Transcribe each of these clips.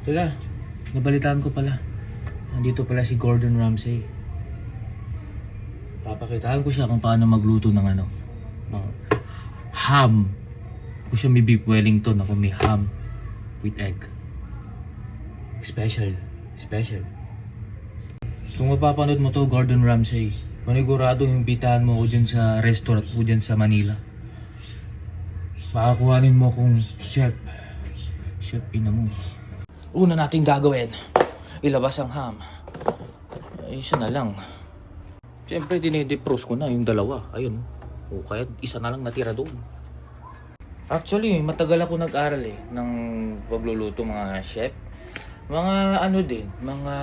Teka, nabalitaan ko pala. Nandito pala si Gordon Ramsay. Papakitaan ko siya kung paano magluto ng ng ham. Kung siya may beef Wellington, ako may ham with egg. Special. Special. Kung mapapanood mo to, Gordon Ramsay, manigurado imbitahan mo ko dyan sa restaurant mo dyan sa Manila. Makakuhanin mo kung chef. Chef ina mo. Una nating gagawin, ilabas ang ham. Ay, isa na lang. Siyempre, dinidepros ko na yung dalawa. Ayun. O kaya isa na lang natira doon. Actually, matagal ako nag-aral ng pagluluto mga chef. Mga din, mga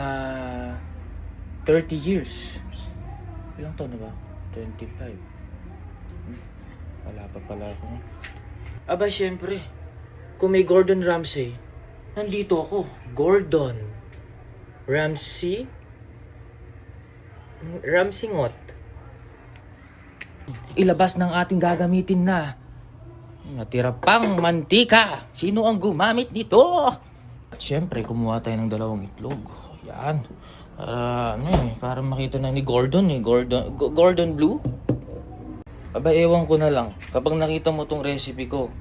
30 years. Ilang taon na ba? 25. Wala pa pala ako. Aba, siyempre, kung may Gordon Ramsay, nandito ako. Gordon Ramsay? Ramsingot. Ilabas ng ating gagamitin na natira pang mantika. Sino ang gumamit nito? At syempre, kumuha tayo ng 2 itlog. Yan. Para makita na ni Gordon Gordon Blue. Aba, ewan ko na lang. Kapag nakita mo tong recipe ko,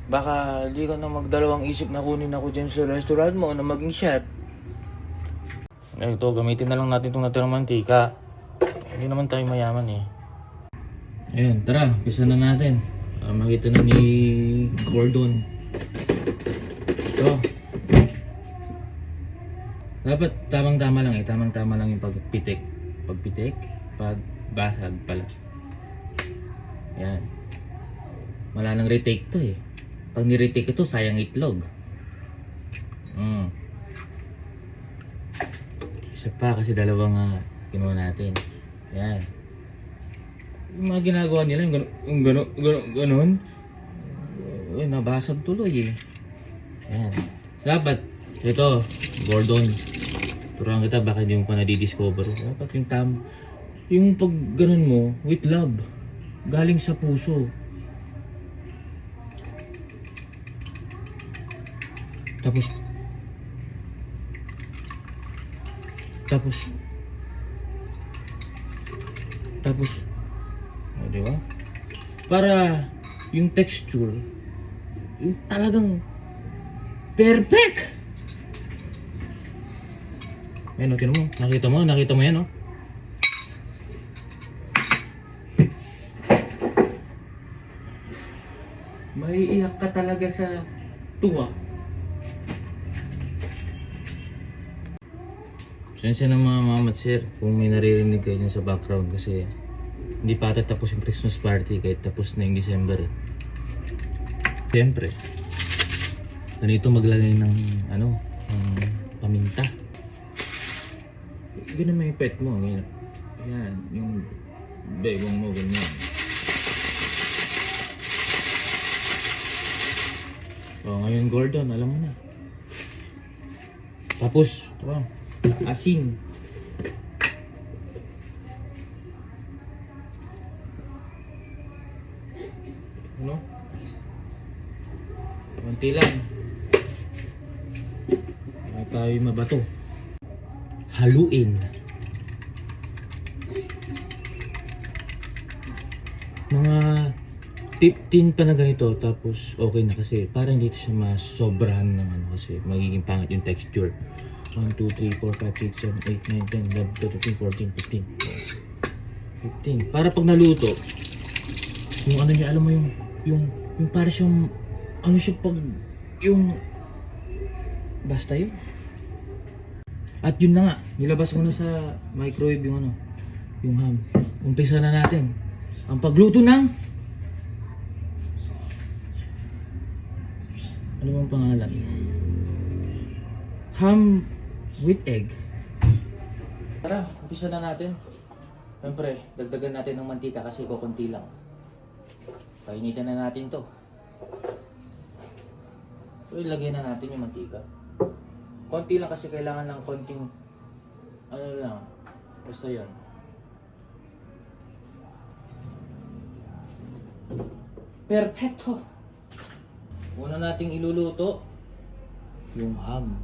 baka hindi ka na magdalawang isip na kunin ako dyan sa restaurant mo na maging chef. Ito, gamitin na lang natin itong natirang mantika. Hindi naman tayo mayaman Ayan, tara, pisa na natin. Para makita na ni Gordon. Ito. Dapat tamang-tama lang tamang-tama lang yung pagpitik. Pagbasag pala. Ayan. Wala nang retake to Pag ni-retake ito, sayang itlog. Isa pa kasi dalawang kinuha natin. Ayan. Yung mga ginagawa nila, yung gano'n. Nabasag tuloy Ayan. Dapat, ito, Gordon. Turuan kita, baka hindi mo pa nadidiscover. Dapat yung pag ganun mo, with love. Galing sa puso. Tapos, di ba? Para yung texture, yung talagang perfect. Ayan, okay mo. Nakita mo yan, Maiiyak ka talaga sa tuwa. Pasensya na mga mama at sir kung may naririnig kayo sa background kasi hindi pa ata tapos yung Christmas party kahit tapos na yung December Siyempre, ganito maglagay ng paminta. Ganun mo yung pet mo, ganyan. Ayan, yung begong mo, ganyan. Ngayon Gordon, alam mo na. Tapos, asin. Konti lang. May tayo mabato. Haluin. Mga 15 pa na ganito, tapos okay na kasi parang dito siya masobrahan ng kasi magiging pangit yung texture. 1, 2, 3, 4, 5, 6, 7, 8, 9, 10, 11, 12, 13, 14, 15. 15. Para pag naluto, yung niya, alam mo yung para siyang, basta yun. At yun na nga, nilabas ko na sa microwave yung ham. Umpisa na natin ang pagluto ng ano bang pangalan? Ham with egg. Tara, umpisa na natin. Siyempre, dagdagan natin ng mantika kasi kukunti lang. Painitan na natin to. So, ilagay na natin yung mantika. Konti lang kasi kailangan ng konting basta yun. Perfecto! Una nating iluluto yung ham.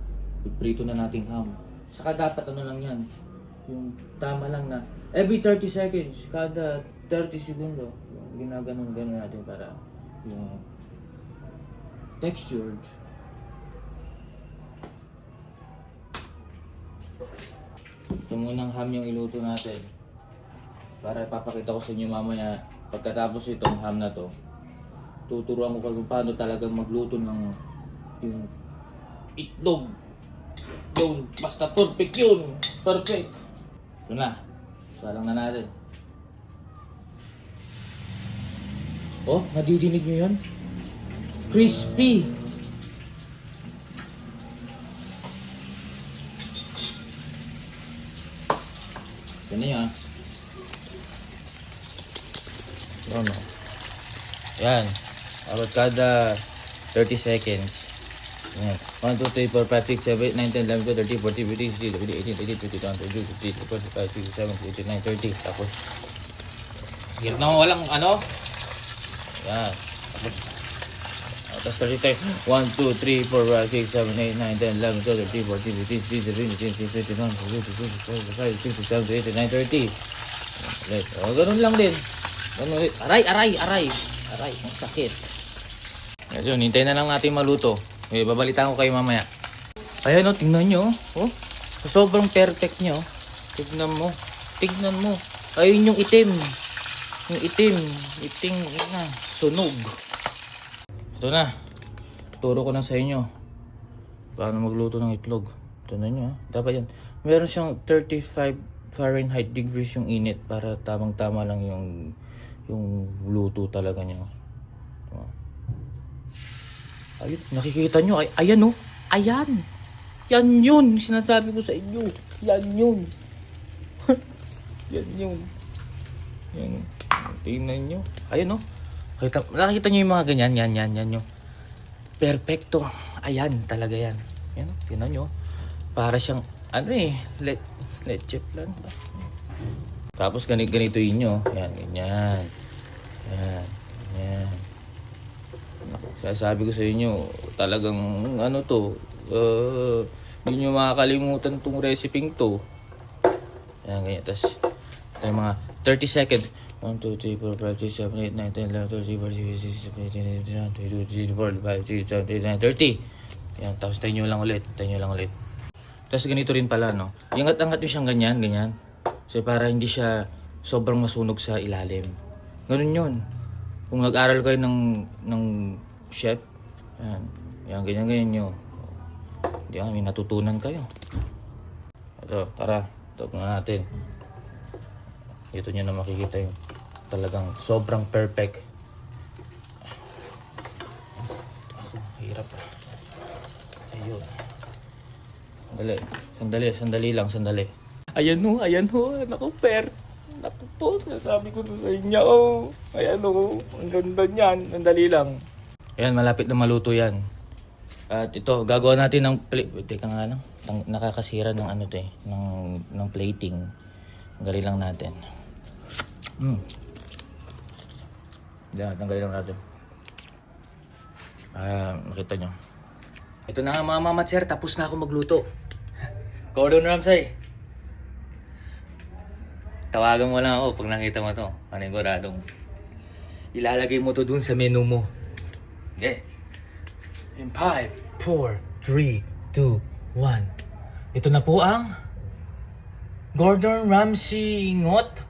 Prito na nating ham. Saka dapat ano lang yan, yung tama lang na every 30 seconds, kada 30 segundo, ginaganon-ganon natin para yung textured. Ito munang ham yung iluto natin. Para ipapakita ko sa inyo mamaya, pagkatapos itong ham na to, tuturuan ko kung paano talagang magluto ng yung itlog. Yun, basta perfect yun. Perfect. Ito na. Salang na natin. Oh, nadidinig nyo yan? Crispy. Yan na yan. Ano? Yan. About kada 30 seconds. Yan. 1, 2, 3, 4, 5, 6, 7, 8, 9, 10, 11, 12, 13, 14, 15, 16, 17, 18, 19, 20, 21, 22, 23, 24, 25, 26, 27, 28, 29, 30. Hirap naman walang ano. Yan. Tapos 30. 1, 2, 3, 4, 5, 6, 7, 8, 9, 10, 11, 12, 13, 14, 15, 16, 17, 18, 19, 20, 21, 22, 23, 24, 25, 26, 27, 28, 29, 30. O, ganun lang din. Ganun ulit. Aray. Ang sakit. Yun, hintayin na lang natin maluto. Babalitaan ko kayo mamaya. Ayan o, tingnan nyo. Oh. Sobrang perfect nyo. Tignan mo. Ayun yung itim. Yung itim na. Sunog. Ito na. Turo ko na sa inyo. Paano magluto ng itlog. Ito na nyo. Dapat yan. Meron siyang 35 Fahrenheit degrees yung init para tamang-tama lang yung luto talaga niya. Ayun, nakikita nyo. Ayan o. Ayan. Yan yun. Sinasabi ko sa inyo. Yan yun. Yan yun. Yan. Tingnan nyo. Ayan o. Nakikita nyo yung mga ganyan. Yan yung. Perfecto. Ayan. Talaga yan. Yan. Tingnan nyo. Para siyang, leche plan ba? Tapos ganito yun nyo. Yan. Ganyan. Yan. Sasabi ko sa inyo, talagang hindi nyo makakalimutan tong recipe to. Ayan, ganyan. Tapos, ito yung mga 30 seconds. 1, 2, 3, 4, 5, 6, 7, 8, 9, 10, 11, 12, 13, 14, 15, 16, 17, 18, 19, 20, 21, 22, 23, 24, 25, 26, 27, 28, 29, 30. Ayan, tapos tayo nyo lang ulit. Tapos ganito rin pala, no? Yung angat nyo siyang ganyan. So, para hindi siya sobrang masunog sa ilalim. Ganun yun. Kung nag-aral kayo ng chef, yan, ganyan nyo. Hindi may natutunan kayo. Ito, tara, ito na natin. Ito nyo na makikita yung talagang sobrang perfect. Hirap. Ayun. Sandali lang. Ayan ho. Naku, Naku po, sasabi ko sa inyo. Ayan o, ang ganda niyan. Sandali lang. Ayan, malapit na maluto yan. At ito, gagawa natin ng teka nga lang. Nakakasira ng ng plating. Tanggalin lang natin. Yan, tanggalin lang natin. Makita nyo. Ito na nga mga mama sir, tapos na ako magluto. Gordon Ramsay. Tawagan mo lang ako pag nakita mo to. Paniguradong ilalagay mo to dun sa menu mo. Okay. In 5, 4, 3, 2, 1. Ito na po ang Gordon Ramsay ngot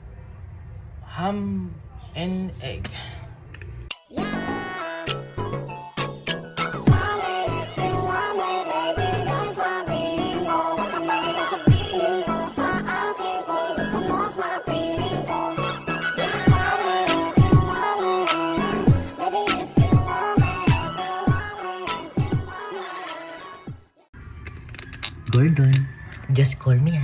ham and egg. Gordon, just call me